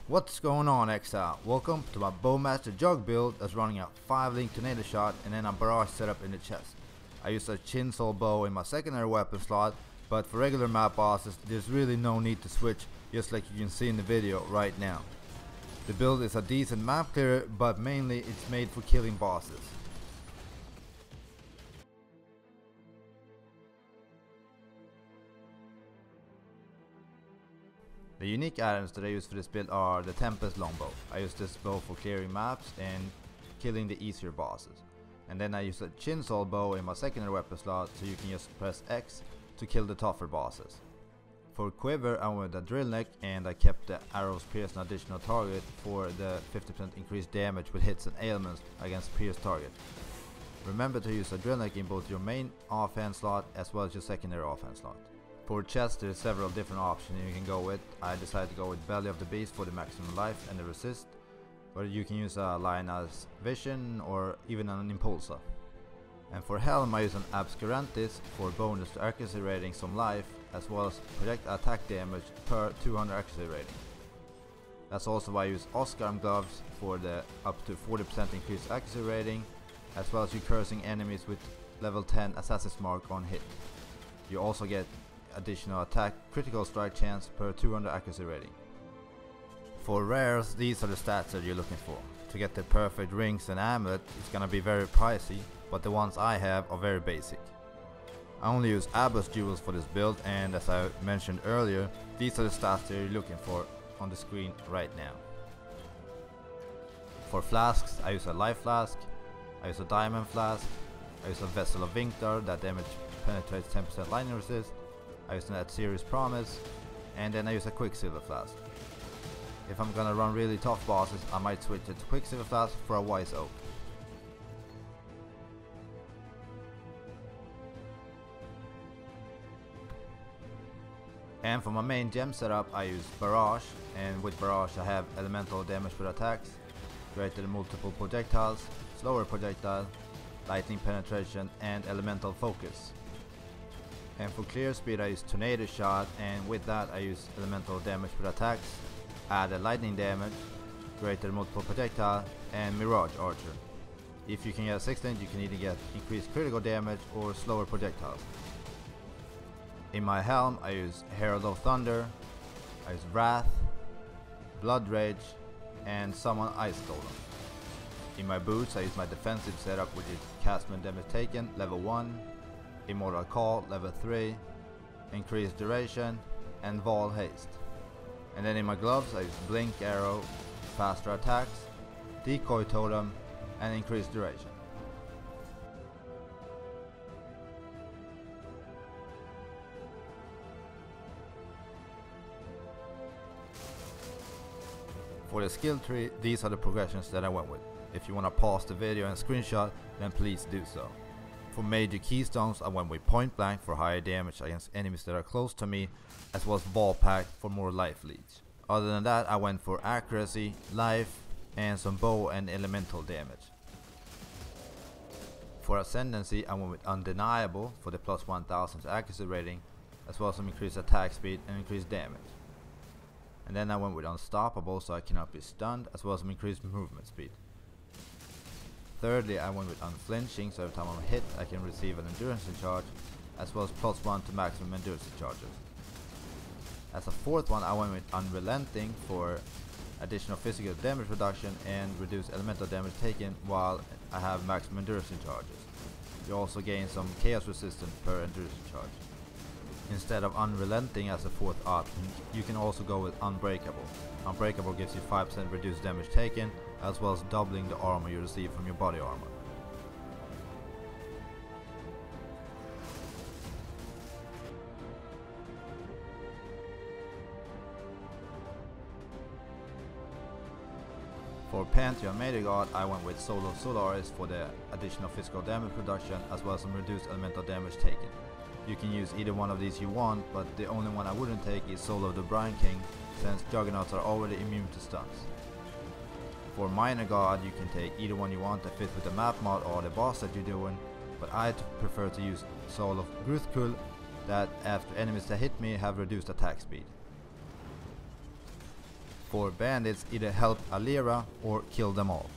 What's going on, Exile? Welcome to my Bowmaster JUGG build that's running a 5-link tornado shot and then a barrage setup in the chest. I use a chainsaw bow in my secondary weapon slot, but for regular map bosses there's really no need to switch, just like you can see in the video right now. The build is a decent map clearer, but mainly it's made for killing bosses. The unique items that I use for this build are the Tempest longbow. I use this bow for clearing maps and killing the easier bosses. And then I use a chainsaw bow in my secondary weapon slot, so you can just press X to kill the tougher bosses. For quiver I went with a drill neck, and I kept the arrows pierce an additional target for the 50% increased damage with hits and ailments against pierced target. Remember to use a drill neck in both your main offhand slot as well as your secondary offhand slot. For chest there's several different options you can go with. I decided to go with Belly of the Beast for the maximum life and the resist, but you can use a Lioness Vision or even an Impulsa. And for helm I use an Ascendancy for bonus to accuracy rating, some life, as well as projectile attack damage per 200 accuracy rating. That's also why I use Oscar gloves for the up to 40% increased accuracy rating, as well as you cursing enemies with level 10 Assassin's Mark on hit. You also get additional attack critical strike chance per 200 accuracy rating. For rares, these are the stats that you're looking for. To get the perfect rings and amulet, it's gonna be very pricey, but the ones I have are very basic. I only use Abbas jewels for this build, and as I mentioned earlier, these are the stats that you're looking for on the screen right now. For flasks, I use a life flask, I use a diamond flask, I use a vessel of Vinctar that damage penetrates 10% lightning resist, I use that series promise, and then I use a quicksilver flask. If I'm gonna run really tough bosses, I might switch it to quicksilver flask for a wise oak. And for my main gem setup I use barrage, and with barrage I have elemental damage per attacks, greater multiple projectiles, slower projectile, lightning penetration, and elemental focus. And for clear speed I use tornado shot, and with that I use elemental damage per attacks, added lightning damage, greater multiple projectile, and mirage archer. If you can get 16, you can either get increased critical damage or slower projectiles. In my helm I use Herald of Thunder, I use Wrath, Blood Rage, and Summon Ice Golem. In my boots I use my defensive setup, which is Castman Damage Taken level 1, Immortal Call level 3, increased duration, and Wall Haste. And then in my gloves I use Blink Arrow, faster attacks, Decoy Totem, and increased duration. For the skill tree, these are the progressions that I went with. If you want to pause the video and screenshot, then please do so. For major keystones I went with point blank for higher damage against enemies that are close to me, as well as ball pack for more life leads. Other than that I went for accuracy, life, and some bow and elemental damage. For Ascendancy I went with undeniable for the plus 1000 accuracy rating, as well as some increased attack speed and increased damage. And then I went with unstoppable so I cannot be stunned, as well as some increased movement speed. Thirdly I went with unflinching, so every time I'm hit I can receive an endurance charge, as well as plus 1 to maximum endurance charges. As a fourth one I went with unrelenting for additional physical damage reduction and reduce elemental damage taken while I have maximum endurance charges. You also gain some chaos resistance per endurance charge. Instead of unrelenting as a fourth option, you can also go with unbreakable. Unbreakable gives you 5% reduced damage taken, as well as doubling the armor you receive from your body armor. For Pantheon and Bandits I went with Soul of Solaris for the additional physical damage reduction, as well as some reduced elemental damage taken. You can use either one of these you want, but the only one I wouldn't take is Soul of the Brine King, since Juggernauts are already immune to stuns. For Minor God you can take either one you want that fits with the map mod or the boss that you're doing, but I prefer to use Soul of Gruthkul, that after enemies that hit me have reduced attack speed. For bandits, either help Alira or kill them all.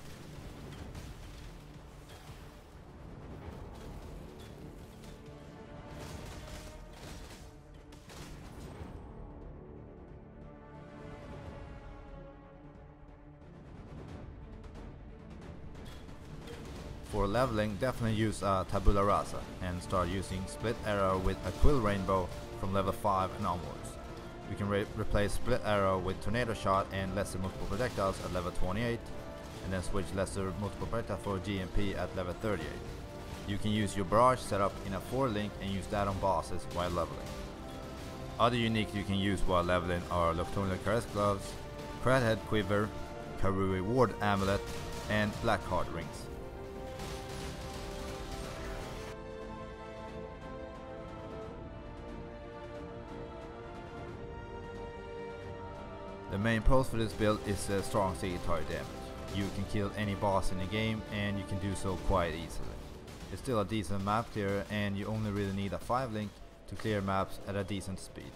For leveling, definitely use a Tabula Rasa and start using Split Arrow with a Quill Rainbow from level 5 and onwards. You can replace Split Arrow with Tornado Shot and Lesser Multiple Projectiles at level 28, and then switch Lesser Multiple Projectile for GMP at level 38. You can use your Barrage setup in a 4-link and use that on bosses while leveling. Other uniques you can use while leveling are Nocturnal Caress Gloves, Crad Head Quiver, Karui Ward Amulet, and Blackheart Rings. The main pros for this build is the strong single target damage. You can kill any boss in the game and you can do so quite easily. It's still a decent map clearer and you only really need a 5-link to clear maps at a decent speed.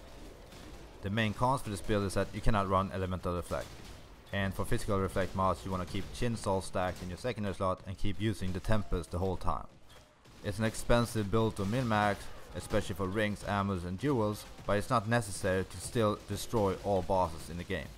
The main cons for this build is that you cannot run Elemental Reflect. And for Physical Reflect mods you want to keep Chin Soul stacked in your secondary slot and keep using the Tempest the whole time. It's an expensive build to min-max, especially for rings, ammos and jewels, but it's not necessary to still destroy all bosses in the game.